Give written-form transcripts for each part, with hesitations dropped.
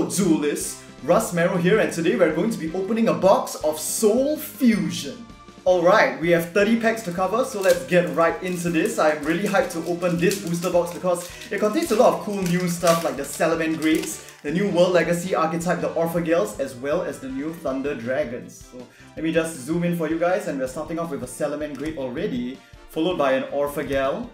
fellow duelists, Rustmarrow here, and today we're going to be opening a box of Soul Fusion. Alright, we have 30 packs to cover, so let's get right into this. I'm really hyped to open this booster box because it contains a lot of cool new stuff like the Salamangreats, the new World Legacy archetype, the Orphegels, as well as the new Thunder Dragons. So let me just zoom in for you guys, and we're starting off with a Salamangreat already, followed by an Orphegel.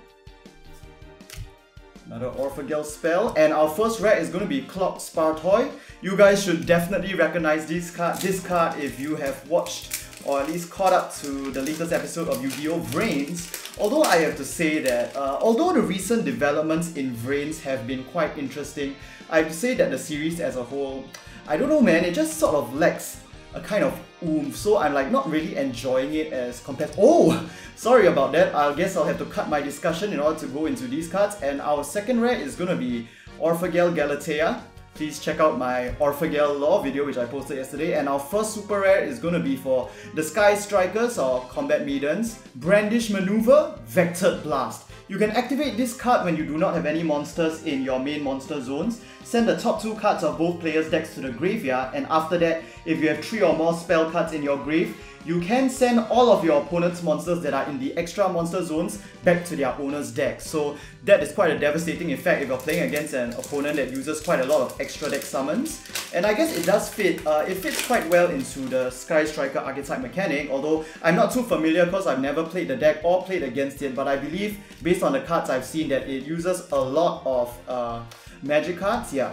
Another Orphegel spell, and our first rare is going to be Clock Spartoy. You guys should definitely recognize this card if you have watched or at least caught up to the latest episode of Yu-Gi-Oh! VRAINS. Although I have to say that, although the recent developments in VRAINS have been quite interesting, I have to say that the series as a whole, I don't know man, it just sort of lacks a kind of oomph, so I'm like not really enjoying it as compared. Oh, sorry about that. I guess I'll have to cut my discussion in order to go into these cards. And our second rare is gonna be Orphegel Galatea. Please check out my Orphegel lore video which I posted yesterday. And our first super rare is gonna be for the Sky Strikers or Combat Maidens, Brandish Maneuver, Vectored Blast. You can activate this card when you do not have any monsters in your main monster zones. Send the top 2 cards of both players' decks to the graveyard, and after that, if you have 3 or more spell cards in your grave, you can send all of your opponent's monsters that are in the extra monster zones back to their owner's deck. So that is quite a devastating effect if you're playing against an opponent that uses quite a lot of extra deck summons. And I guess it does fit, it fits quite well into the Sky Striker archetype mechanic, although I'm not too familiar because I've never played the deck or played against it, but I believe, based on the cards I've seen, that it uses a lot of magic cards, yeah.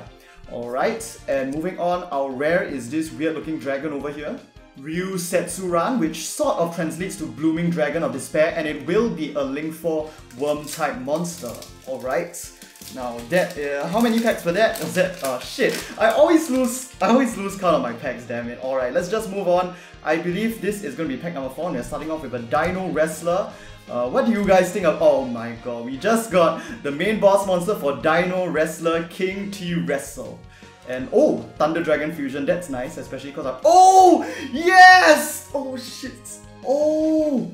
Alright, and moving on, our rare is this weird looking dragon over here. Ryu Setsuran, which sort of translates to Blooming Dragon of Despair, and it will be a Link 4 worm type monster. Alright, now that, how many packs for that? Was that, shit, I always lose count of my packs, damn it. Alright, let's just move on. I believe this is going to be pack number 4, and we're starting off with a Dino Wrestler. What do you guys think of? Oh my god, we just got the main boss monster for Dino Wrestler, King T Wrestle. And oh, Thunder Dragon Fusion, that's nice, especially because I'm— oh, yes! Oh shit! Oh!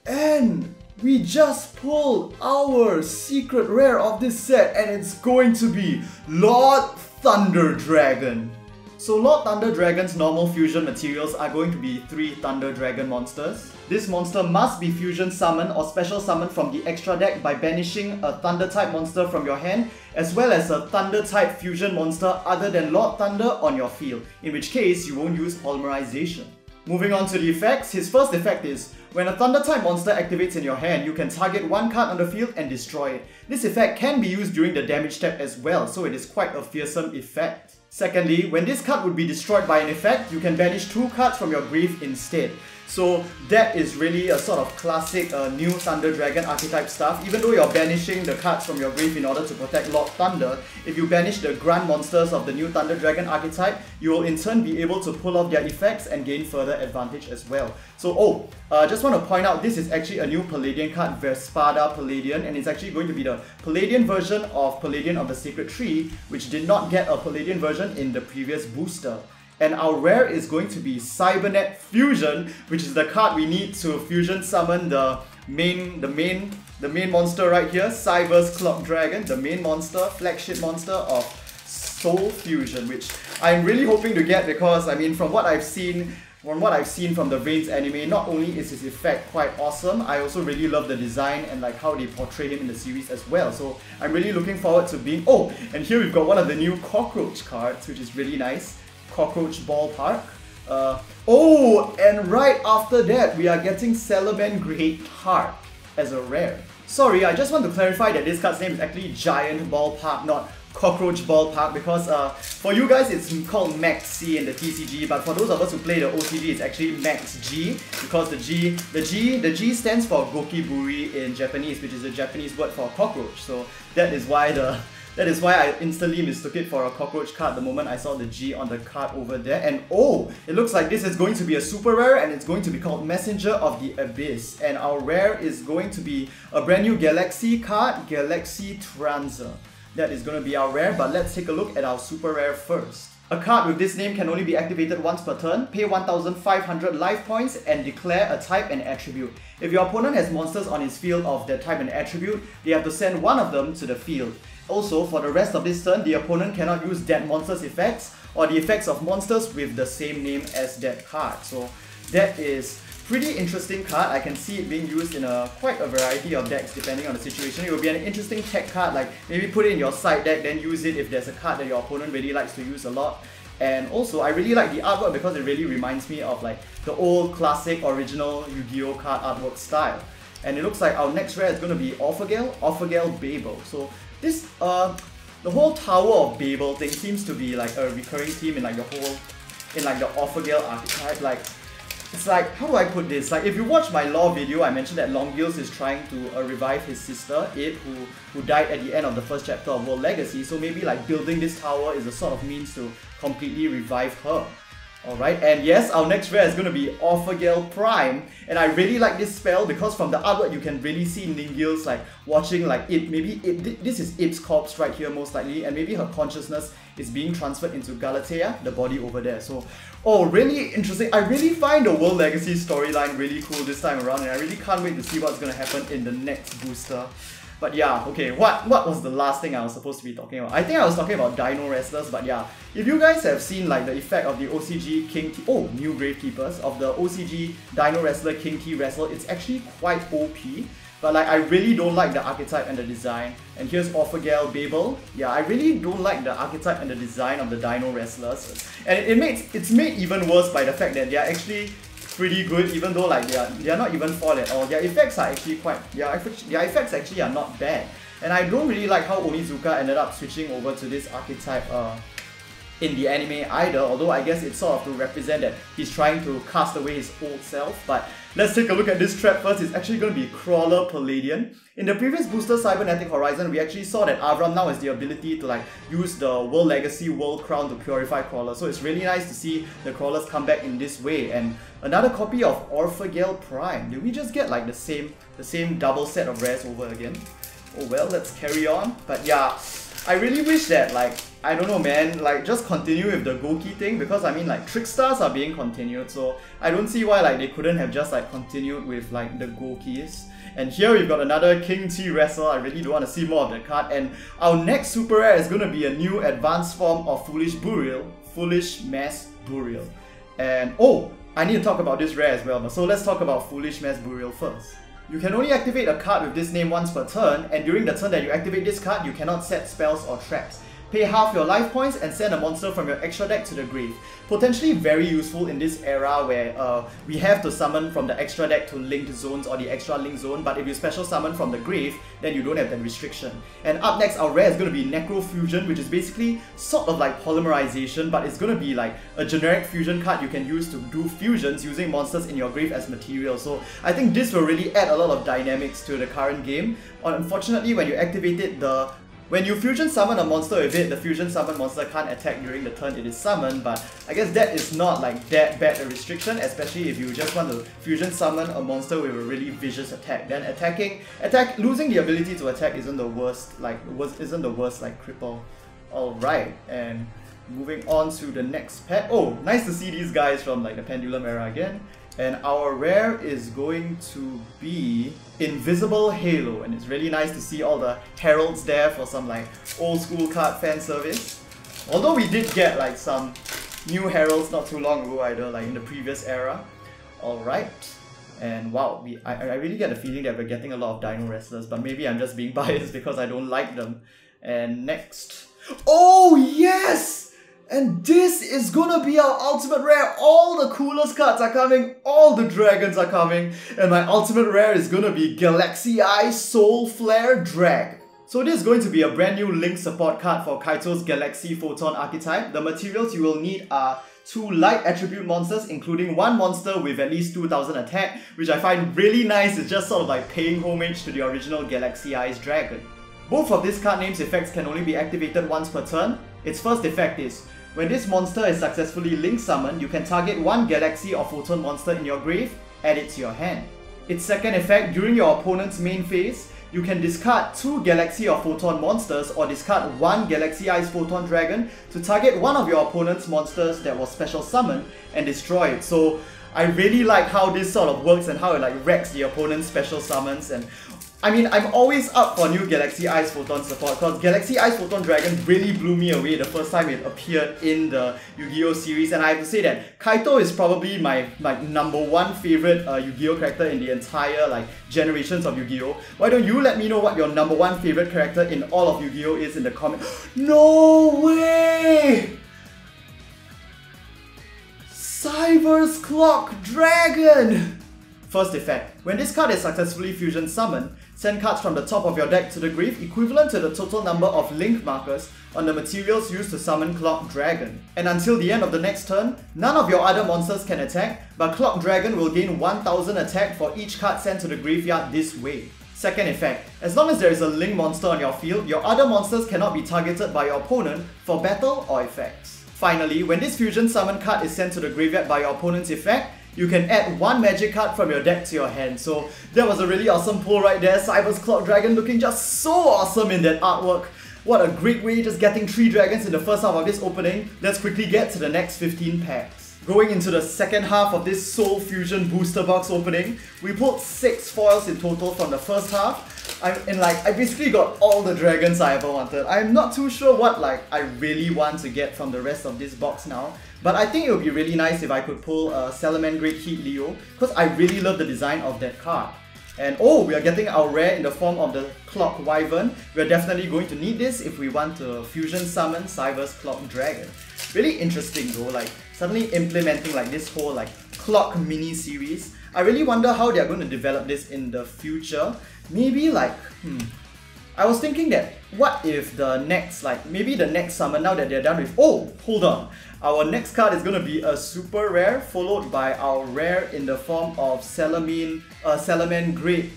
And we just pulled our secret rare of this set, and it's going to be Lord Thunder Dragon. So Lord Thunder Dragon's normal fusion materials are going to be 3 Thunder Dragon monsters. This monster must be fusion summoned or special summoned from the extra deck by banishing a Thunder type monster from your hand, as well as a Thunder type fusion monster other than Lord Thunder on your field, in which case you won't use polymerization. Moving on to the effects, his first effect is, when a Thunder type monster activates in your hand, you can target 1 card on the field and destroy it. This effect can be used during the damage step as well, so it is quite a fearsome effect. Secondly, when this card would be destroyed by an effect, you can banish 2 cards from your grave instead. So that is really a sort of classic new Thunder Dragon archetype stuff. Even though you're banishing the cards from your grave in order to protect Lord Thunder, if you banish the grunt monsters of the new Thunder Dragon archetype, you will in turn be able to pull off their effects and gain further advantage as well. So just want to point out, this is actually a new Palladian card, Vespada Palladian, and it's actually going to be the Palladian version of Palladian of the Sacred Tree, which did not get a Palladian version in the previous booster. And our rare is going to be Cybernet Fusion, which is the card we need to fusion summon the main monster right here, Cyberse Clock Dragon, the main monster, flagship monster of Soul Fusion, which I'm really hoping to get because, I mean, from what I've seen from the VRAINS anime, not only is his effect quite awesome, I also really love the design and like how they portray him in the series as well. So I'm really looking forward to being— oh, and here we've got one of the new Cockroach cards, which is really nice. Cockroach Ballpark. Oh, and right after that, we are getting Salamangreat Heart as a rare. Sorry, I just want to clarify that this card's name is actually Giant Ballpark, not Cockroach Ballpark, because for you guys it's called Max C in the TCG, but for those of us who play the OCG, it's actually Max G, because the G stands for Gokiburi in Japanese, which is a Japanese word for cockroach. So that is why I instantly mistook it for a cockroach card the moment I saw the G on the card over there. And oh, it looks like this is going to be a super rare, and it's going to be called Messenger of the Abyss. And our rare is going to be a brand new Galaxy card, Galaxy Transer. That is going to be our rare, but let's take a look at our super rare first. A card with this name can only be activated once per turn, pay 1,500 life points, and declare a type and attribute. If your opponent has monsters on his field of that type and attribute, they have to send one of them to the field. Also, for the rest of this turn, the opponent cannot use that monster's effects or the effects of monsters with the same name as that card. So that is pretty interesting card. I can see it being used in quite a variety of decks depending on the situation. It will be an interesting tech card, like maybe put it in your side deck, then use it if there's a card that your opponent really likes to use a lot. And also, I really like the artwork because it really reminds me of like the old classic original Yu-Gi-Oh card artwork style. And it looks like our next rare is going to be Orphegel Babel. So this, the whole Tower of Babel thing seems to be like a recurring theme in like the Orphegel archetype. Like, it's like, how do I put this? Like, if you watch my lore video, I mentioned that Ningirsu is trying to revive his sister, Ib, who died at the end of the first chapter of World Legacy. So maybe like building this tower is a sort of means to completely revive her. Alright, and yes, our next rare is going to be Orphegel Prime. And I really like this spell because from the artwork you can really see Ningirsu like watching like Ib. Maybe this is Ib's corpse right here most likely, and maybe her consciousness is being transferred into Galatea, the body over there. So, oh, really interesting. I really find the World Legacy storyline really cool this time around, and I really can't wait to see what's going to happen in the next booster. But yeah, okay, what was the last thing I was supposed to be talking about? I think I was talking about Dino Wrestlers, but yeah, if you guys have seen like the effect of the OCG King T, New Gravekeepers, of the OCG Dino Wrestler King T Wrestle, it's actually quite OP. But like, I really don't like the archetype and the design. And here's Orphegel Babel. Yeah, I really don't like the archetype and the design of the Dino Wrestlers. And it's made even worse by the fact that they are actually pretty good, even though like they are not even flawed at all. Their effects are actually their effects actually are not bad. And I don't really like how Onizuka ended up switching over to this archetype in the anime either, although I guess it's sort of to represent that he's trying to cast away his old self. But let's take a look at this trap first. It's actually going to be Crawler Palladian. In the previous booster Cybernetic Horizon, we actually saw that Avram now has the ability to like use the World Legacy World Crown to purify Crawler. So it's really nice to see the Crawlers come back in this way. And another copy of Orphegel Prime. Did we just get like the same double set of rares over again? Oh well, let's carry on. But yeah, I really wish that like, I don't know man, like just continue with the Goki thing, because I mean like Trickstars are being continued, so I don't see why like they couldn't have just like continued with like the Gokis. And here we've got another King T Wrestle. I really do want to see more of that card. And our next super rare is going to be a new advanced form of Foolish Mass Burial. And oh, I need to talk about this rare as well, so let's talk about Foolish Mass Burial first. You can only activate a card with this name once per turn, and during the turn that you activate this card, you cannot set spells or traps. Pay half your life points and send a monster from your extra deck to the grave. Potentially very useful in this era where we have to summon from the extra deck to linked zones or the extra link zone, but if you special summon from the grave, then you don't have that restriction. And up next, our rare is going to be Necrofusion, which is basically sort of like polymerization, but it's going to be like a generic fusion card you can use to do fusions using monsters in your grave as material. So I think this will really add a lot of dynamics to the current game. Unfortunately, when you activate it, when you fusion summon a monster with it, the fusion summon monster can't attack during the turn it is summoned, but I guess that is not like that bad a restriction, especially if you just want to fusion summon a monster with a really vicious attack. Then losing the ability to attack isn't the worst cripple. Alright, and moving on to the next pet. Oh, nice to see these guys from like the Pendulum era again. And our rare is going to be Invisible Halo, and it's really nice to see all the heralds there for some like old school card fan service. Although we did get like some new heralds not too long ago either, like in the previous era. Alright, and wow, I really get the feeling that we're getting a lot of Dino Wrestlers, but maybe I'm just being biased because I don't like them. And next, oh yes! And this is gonna be our ultimate rare. All the coolest cards are coming, all the dragons are coming, and my ultimate rare is gonna be Galaxy Eye Soul Flare Drag. So this is going to be a brand new Link support card for Kaito's Galaxy Photon archetype. The materials you will need are 2 light attribute monsters, including 1 monster with at least 2000 attack, which I find really nice. It's just sort of like paying homage to the original Galaxy Eyes dragon. Both of this card name's effects can only be activated once per turn. Its first effect is, when this monster is successfully link summoned, you can target 1 Galaxy or Photon monster in your grave, add it to your hand. Its second effect, during your opponent's main phase, you can discard 2 Galaxy or Photon monsters or discard 1 Galaxy Eyes Photon Dragon to target one of your opponent's monsters that was special summoned and destroy it. So I really like how this sort of works and how it like wrecks the opponent's special summons, and I mean, I'm always up for new Galaxy Ice Photon support because Galaxy Ice Photon Dragon really blew me away the first time it appeared in the Yu-Gi-Oh series, and I have to say that Kaito is probably my #1 favorite Yu-Gi-Oh character in the entire generations of Yu-Gi-Oh. Why don't you let me know what your #1 favorite character in all of Yu-Gi-Oh is in the comments? No way! Cyberse Clock Dragon! First effect. When this card is successfully fusion summoned, send cards from the top of your deck to the grave equivalent to the total number of link markers on the materials used to summon Clock Dragon. And until the end of the next turn, none of your other monsters can attack, but Clock Dragon will gain 1000 attack for each card sent to the graveyard this way. Second effect. As long as there is a link monster on your field, your other monsters cannot be targeted by your opponent for battle or effects. Finally, when this fusion summon card is sent to the graveyard by your opponent's effect, you can add one magic card from your deck to your hand. So that was a really awesome pull right there. Cyberse Clock Dragon looking just so awesome in that artwork. What a great way, just getting 3 dragons in the first half of this opening. Let's quickly get to the next 15 packs. Going into the second half of this Soul Fusion booster box opening, we pulled 6 foils in total from the first half. I basically got all the dragons I ever wanted. I'm not too sure what I really want to get from the rest of this box now. But I think it would be really nice if I could pull a Salamangreat Heat Leo, because I really love the design of that card. And oh, we are getting our rare in the form of the Clock Wyvern. We're definitely going to need this if we want to fusion summon Cyberse Clock Dragon. Really interesting though, suddenly implementing this whole clock mini series. I really wonder how they're going to develop this in the future. Maybe I was thinking that what if the next, maybe the next summon, now that they're done with, oh, hold on. Our next card is going to be a super rare, followed by our rare in the form of Salamangreat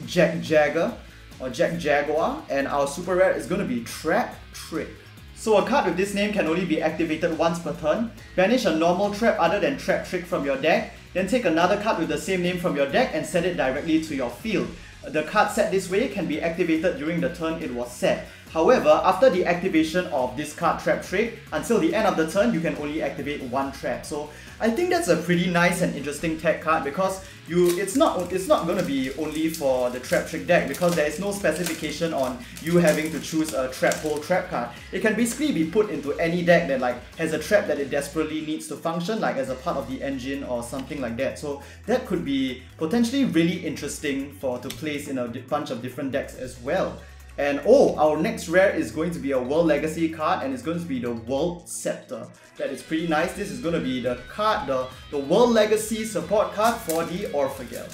Jack Jagger, or Jack Jaguar, and our super rare is going to be Trap Trick. So a card with this name can only be activated once per turn. Banish a normal trap other than Trap Trick from your deck, then take another card with the same name from your deck and send it directly to your field. The card set this way can be activated during the turn it was set. However, after the activation of this card Trap Trick, until the end of the turn, you can only activate one trap. So I think that's a pretty nice and interesting tech card because it's not going to be only for the Trap Trick deck because there is no specification on you having to choose a Trap Hole Trap card. It can basically be put into any deck that has a trap that it desperately needs to function, as a part of the engine or something like that. So that could be potentially really interesting to place in a bunch of different decks as well. And oh, our next rare is going to be a World Legacy card, and it's going to be the World Scepter. That is pretty nice. This is going to be the card, the World Legacy support card for the Orphegel.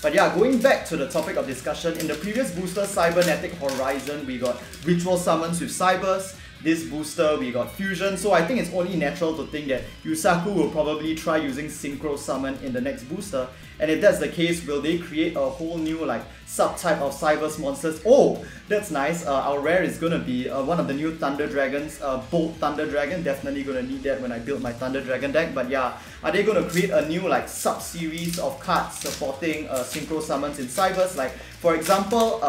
But yeah, going back to the topic of discussion, in the previous booster, Cybernetic Horizon, we got Ritual Summons with Cyberse. This booster, we got Fusion, so I think it's only natural to think that Yusaku will probably try using Synchro Summon in the next booster. And if that's the case, will they create a whole new subtype of Cyberse monsters? Oh, that's nice. Our rare is gonna be one of the new Thunder Dragons, Bolt Thunder Dragon. Definitely gonna need that when I build my Thunder Dragon deck. But yeah, are they gonna create a new sub-series of cards supporting Synchro Summons in Cyberse? For example,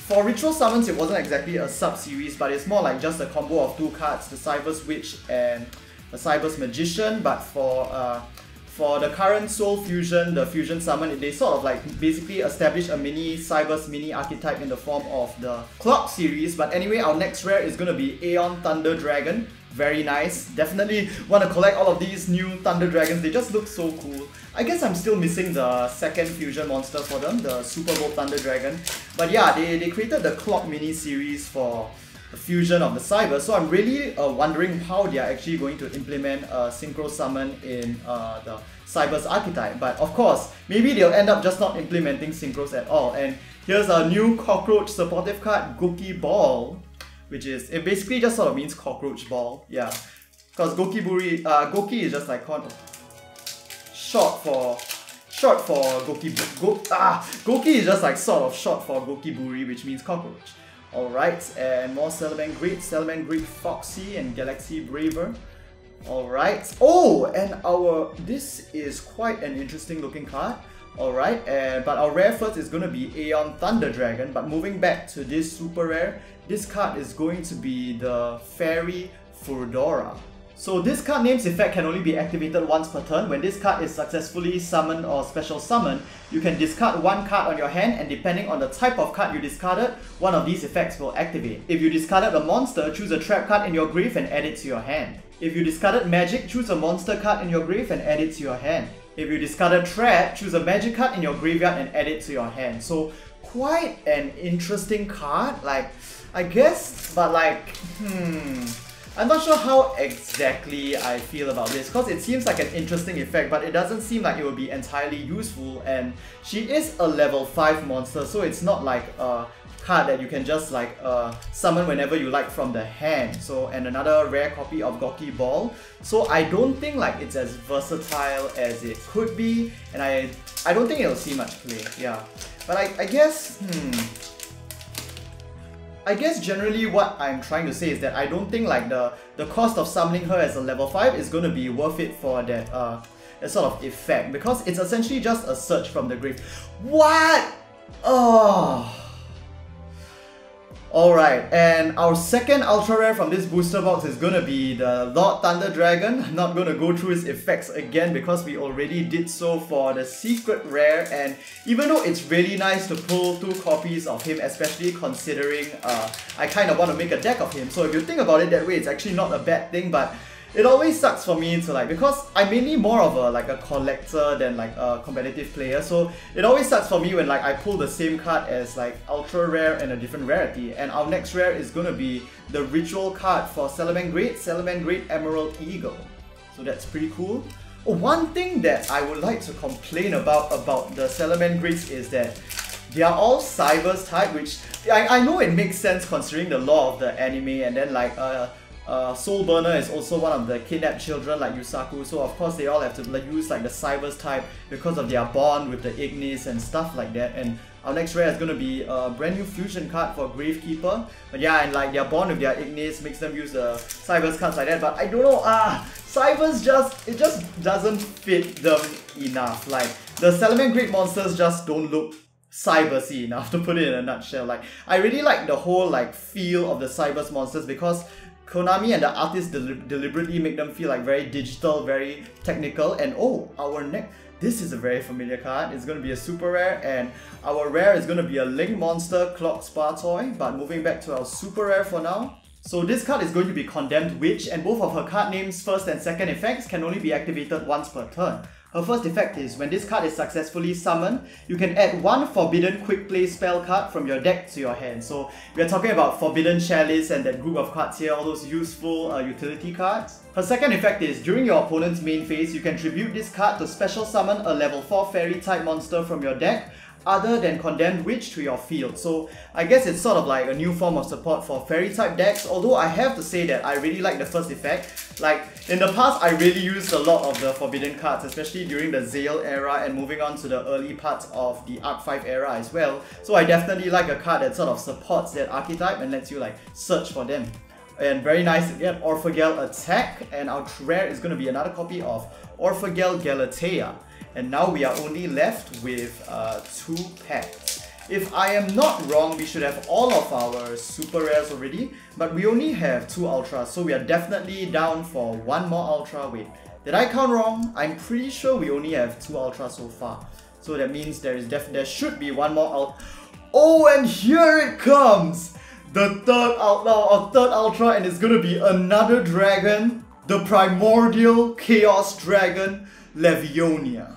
for Ritual Summons, it wasn't exactly a sub-series, but it's more just a combo of 2 cards, the Cyberse Witch and the Cyberse Magician. But for the current Soul Fusion, the Fusion Summon, they sort of basically establish a mini Cyberse mini archetype in the form of the Clock series. But anyway, our next rare is going to be Aeon Thunder Dragon. Very nice. Definitely want to collect all of these new Thunder Dragons. They just look so cool. I guess I'm still missing the second fusion monster for them, the Super Bolt Thunder Dragon. But yeah, they created the Clock mini series for the fusion of the Cyber. So I'm really wondering how they are actually going to implement Synchro Summon in the Cyberse archetype. But of course, maybe they'll end up just not implementing Synchros at all. And here's a new Cockroach supportive card, Goki Ball, which is, it basically just sort of means Cockroach Ball. Yeah, because Goki is just kind of short for Goki. Goki is just sort of short for Gokiburi, which means cockroach. Alright, and more Salamangreat Foxy and Galaxy Braver. Alright. Oh, and this is quite an interesting looking card. Alright, but our rare first is going to be Aeon Thunder Dragon. But moving back to this super rare, this card is going to be the Fairy Furdora. So this card name's effect can only be activated once per turn. When this card is successfully summoned or special summoned, you can discard one card on your hand, and depending on the type of card you discarded, one of these effects will activate. If you discarded a monster, choose a trap card in your grave and add it to your hand. If you discarded magic, choose a monster card in your grave and add it to your hand. If you discarded trap, choose a magic card in your graveyard and add it to your hand. So quite an interesting card, like, I guess, but like, I'm not sure how exactly I feel about this, because it seems like an interesting effect, but it doesn't seem like it will be entirely useful, and she is a level 5 monster, so it's not like a card that you can just like summon whenever you like from the hand. So, and another rare copy of Gawky Ball. So I don't think like it's as versatile as it could be, and I don't think it'll see much play, yeah. But I guess generally what I'm trying to say is that I don't think like the cost of summoning her as a level 5 is going to be worth it for that sort of effect, because it's essentially just a search from the grave. What? Oh. Alright, and our second ultra rare from this booster box is gonna be the Lord Thunder Dragon. I'm not gonna go through his effects again because we already did so for the secret rare, and even though it's really nice to pull 2 copies of him, especially considering I kind of want to make a deck of him, so if you think about it that way, it's actually not a bad thing, but it always sucks for me to like, because I'm mainly more of a collector than like a competitive player, so it always sucks for me when like I pull the same card as like ultra rare and a different rarity. And our next rare is gonna be the ritual card for Salamangreat Emerald Eagle. So that's pretty cool. One thing that I would like to complain about the Salamangreats is that they are all Cyberse type, which I know it makes sense considering the lore of the anime, and then like Soulburner is also one of the kidnapped children like Yusaku, so of course they all have to like use like the Cyberse type because of their bond with the Ignis and stuff like that. And our next rare is going to be a brand new fusion card for Gravekeeper. But yeah, and like their bond with their Ignis makes them use the Cyberse cards like that, but I don't know, Cyberse just doesn't fit them enough. Like the Salamangreat monsters just don't look Cybersy enough, to put it in a nutshell. Like I really like the whole like feel of the Cyberse monsters because Konami and the artists deliberately make them feel like very digital, very technical. And oh, our next, this is a very familiar card. It's going to be a super rare, and our rare is going to be a Link Monster Clock Spartoy. But moving back to our super rare for now. So this card is going to be Condemned Witch, and both of her card names' first and second effects can only be activated once per turn. Her first effect is, when this card is successfully summoned, you can add one Forbidden Quick Play spell card from your deck to your hand. So we are talking about Forbidden Chalice and that group of cards here, all those useful utility cards. Her second effect is, during your opponent's main phase, you can tribute this card to special summon a level 4 fairy type monster from your deck other than Condemned Witch to your field. So I guess it's sort of like a new form of support for fairy type decks, although I have to say that I really like the first effect. Like in the past, I really used a lot of the forbidden cards, especially during the Zale era and moving on to the early parts of the Arc 5 era as well. So I definitely like a card that sort of supports that archetype and lets you like search for them. And very nice to get Orphegel Attack, and our rare is going to be another copy of Orphegel Galatea. And now we are only left with 2 packs. If I am not wrong, we should have all of our super rares already, but we only have 2 ultras, so we are definitely down for 1 more ultra. Wait, did I count wrong? I'm pretty sure we only have 2 ultras so far. So that means there should be 1 more ultra. Oh, and here it comes! The third ultra, and it's gonna be another dragon, the Primordial Chaos Dragon, Levionia.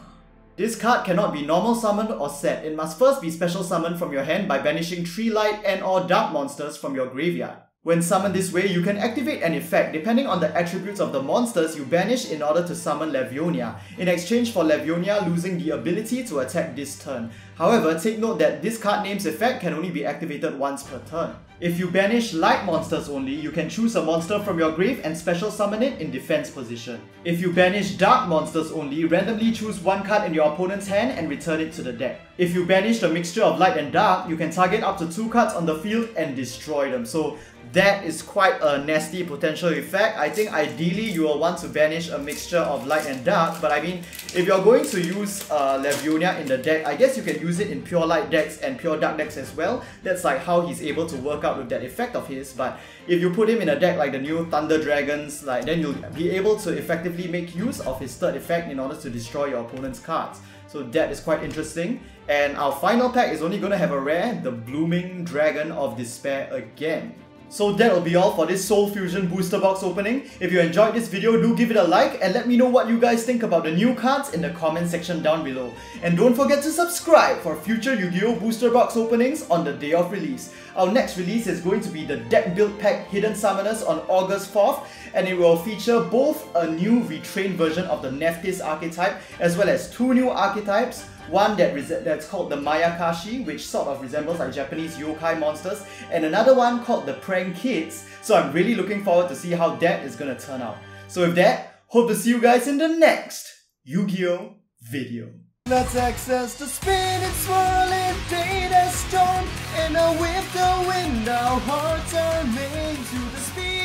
This card cannot be normal summoned or set. It must first be special summoned from your hand by banishing 3 light and/or dark monsters from your graveyard. When summoned this way, you can activate an effect depending on the attributes of the monsters you banish in order to summon Levionia, in exchange for Levionia losing the ability to attack this turn. However, take note that this card name's effect can only be activated once per turn. If you banish light monsters only, you can choose a monster from your grave and special summon it in defense position. If you banish dark monsters only, randomly choose 1 card in your opponent's hand and return it to the deck. If you banish the mixture of light and dark, you can target up to 2 cards on the field and destroy them. So that is quite a nasty potential effect. I think ideally you will want to banish a mixture of light and dark, but I mean, if you're going to use Levionia in the deck, I guess you can use it in pure light decks and pure dark decks as well. That's like how he's able to work out with that effect of his. But if you put him in a deck like the new Thunder Dragons, then you'll be able to effectively make use of his third effect in order to destroy your opponent's cards. So that is quite interesting. And our final pack is only going to have a rare, the Blooming Dragon of Despair again. So that will be all for this Soul Fusion booster box opening. If you enjoyed this video, do give it a like and let me know what you guys think about the new cards in the comment section down below. And don't forget to subscribe for future Yu-Gi-Oh! Booster box openings on the day of release. Our next release is going to be the Deck Build Pack Hidden Summoners on August 4th, and it will feature both a new retrained version of the Nephthys archetype as well as two new archetypes. One that's called the Mayakashi, which sort of resembles like Japanese yokai monsters, and another one called the Prank Kids. So I'm really looking forward to see how that is gonna turn out. So with that, hope to see you guys in the next Yu-Gi-Oh! Video. Let's access the spinning, swirling data storm, and with the wind our hearts are made to the speed